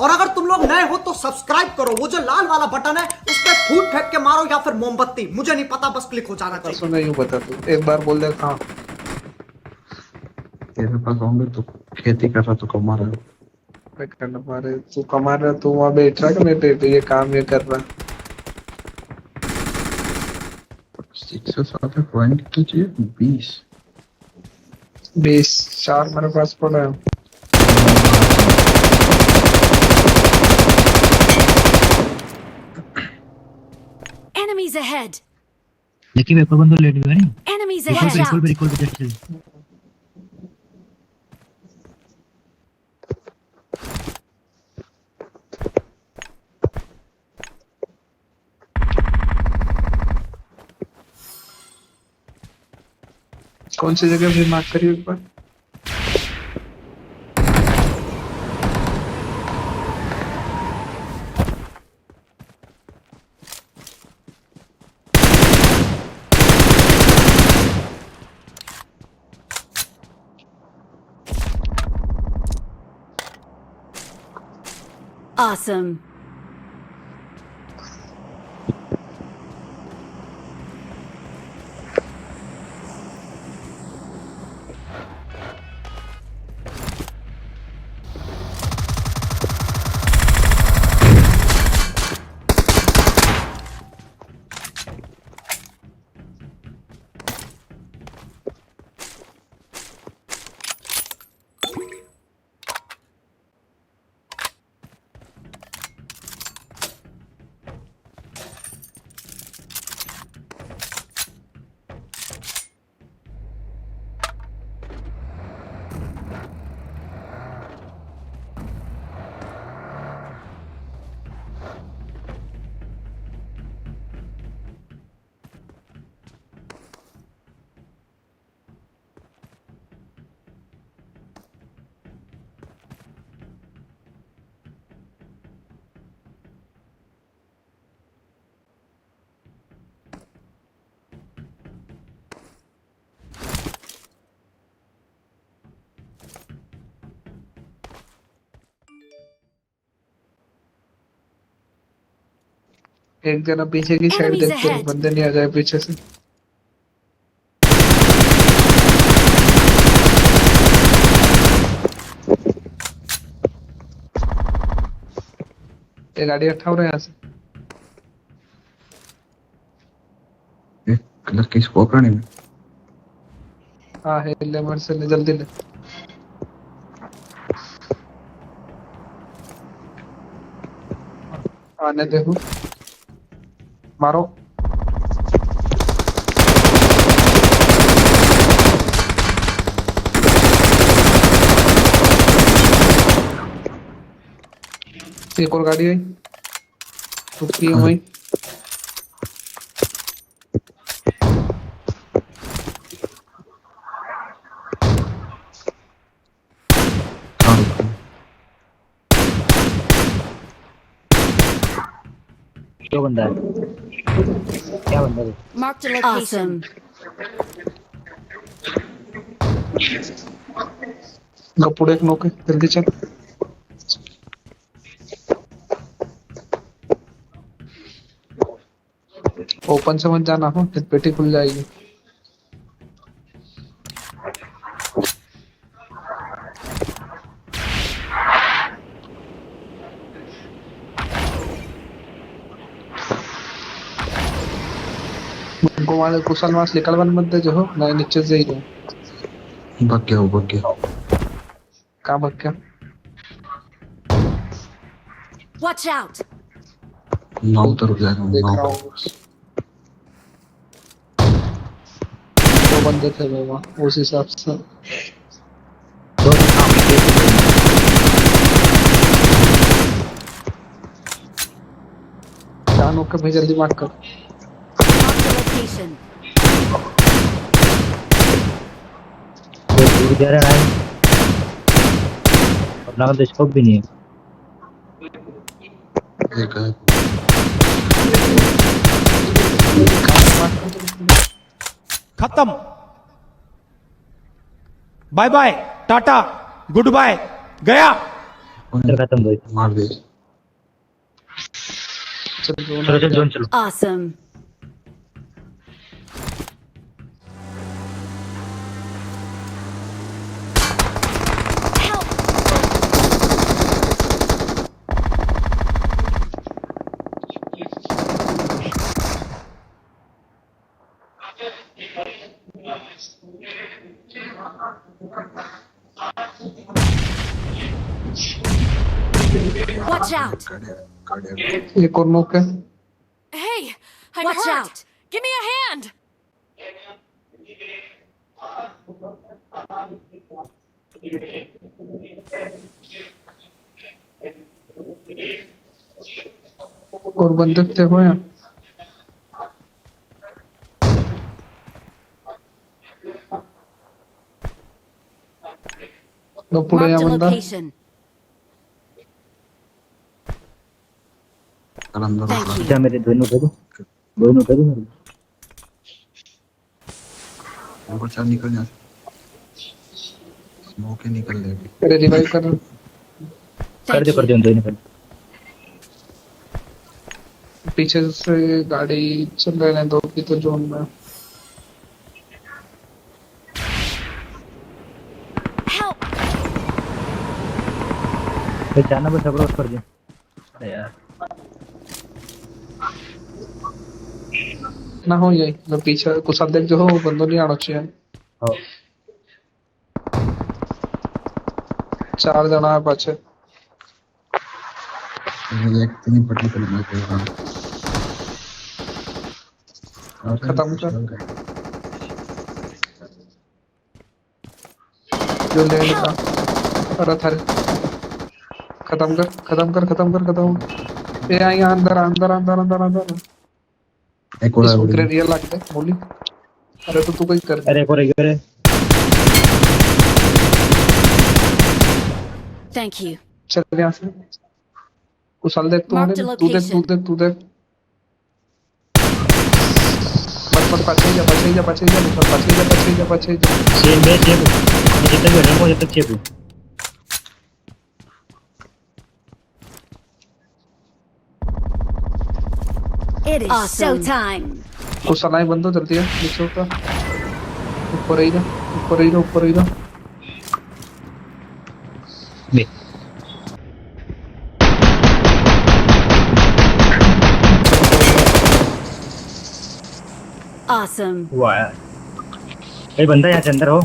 और अगर तुम लोग नए हो तो सब्सक्राइब करो, वो जो लाल वाला बटन है उस पर फूट फेंक के मारो या फिर मोमबत्ती, मुझे नहीं पता, बस क्लिक हो जाना चाहिए। सुन यूं बता तू एक बार बोल दे। हाँ तेरे पास होंगे तो खेती कर रहा तो कमा रहा है। करना पा रहे तू कमा रहा तू वहां बैठ रहा कि मैं ये काम ये कर रहा। 607 पॉइंट तो चाहिए 20 4 मेरे पास पड़ा है। Enemies ahead. देखिए पेपर बंद लेट हुआ नहीं। Enemies recall ahead. पे रिकॉल पे जस्ट चल। कौन सी जगह भी मार्क करिए एक बार। Awesome. एक जना पीछे की साइड Enemies देखते रहो, ahead. बंदे नहीं आ जाए पीछे से। ये गाड़ी हटाओ रहे यहाँ से। एक कलर की स्कोप रही है। हाँ है, ले मर से ले जल्दी ले। आने देखो मारो। एक और गाड़ी आई रुकी है वहीं। क्या बंदा है? क्या बंदा है? Marked a location. गपुड़े एक नौके जल्दी चल। ओपन से मत जाना हो, पेटी खुल जाएगी। उनको मारे कुशल मास निकल वन मत दे जो हो ना, नीचे से ही रहो। भाग गया। कहाँ भाग गया? Watch out. नाव तो रुक जाएगा। देख रहा नाव हूँ। दो बंदे थे वो वहाँ, उस हिसाब से। दो जान होकर भाई जल्दी मार कर। Marked a location. दूर जा रहा है। अपना तो स्कोप भी नहीं है। एक है। खत्म। Bye bye, tata, goodbye, गया। चल खत्म भाई। मार दे। चल जोन चलो चल जोन चलो। Awesome. Help! Watch out! एक और नॉक है। Hey, I'm Watch hurt. out! Give me a hand. और बंदे थे हो यहाँ। लो पुढे या Marked a बंदा। location. अंदर Thank you. क्या मेरे दोनों करो, दोनों करो मेरे। ऊपर चल निकल यहाँ से। स्मोक ही निकल ले। अरे रिवाइव कर। कर Thank दे you. दोनों कर। पीछे से गाड़ी चल रहे हैं दो की तो जोन में। Help! पहचाना बस अप्रोच कर दे। अरे यार ना हो यही मैं पीछे कुछ देख जो हो बंदो नहीं आना चाहिए। हाँ 4 जना है पाछे। ये एक तीन पट्टी कर मैं कह रहा हूँ। खत्म कर जो लैंड का। अरे थारे खत्म कर खत्म कर खत्म कर खत्म। ये यहाँ अंदर अंदर अंदर अंदर अंदर। एक और इसको है। ग्रेडियर लगता है बोली। अरे तो तू कोई कर दे। अरे एक और है। Thank you. चल यहाँ से कुशल देख तू Marked a होने तू देख तू location. देख तू देख। मत पाछे जा पाछे जा पाछे जा कुशल पाछे जा पाछे जा पाछे जा। सेम बे सेम जितना भी रहा मुझे तक चेप। It is showtime. कुशल आई बंदो जल्दी है नीचे उतर। ऊपर ही जा ऊपर ही जा ऊपर ही जा। बे Awesome. हुआ यार। भाई बंदा यहाँ से अंदर हो।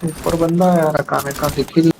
ऊपर बंदा है यार काने का दिख ही नहीं।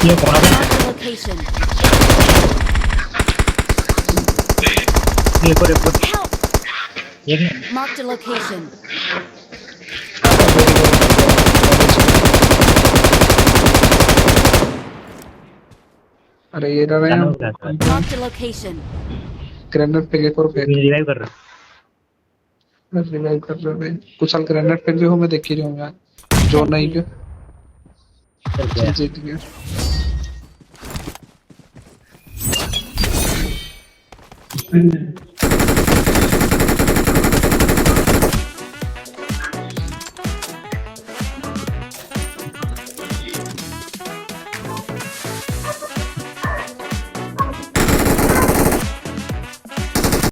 ये कौन है? Marked a location. ये पर एक Help! ये नहीं Marked a location. अरे ये रहा जाना है होगा sir. Marked a location. Grenade फेंक एक और फेंक। ये रिवाइव कर रहा मैं रिवाइव कर रहा है कुशल ग्रेनेड फेंक जो हो मैं देख ही रही हूँ यार जो नहीं के चल गया। जीत गया।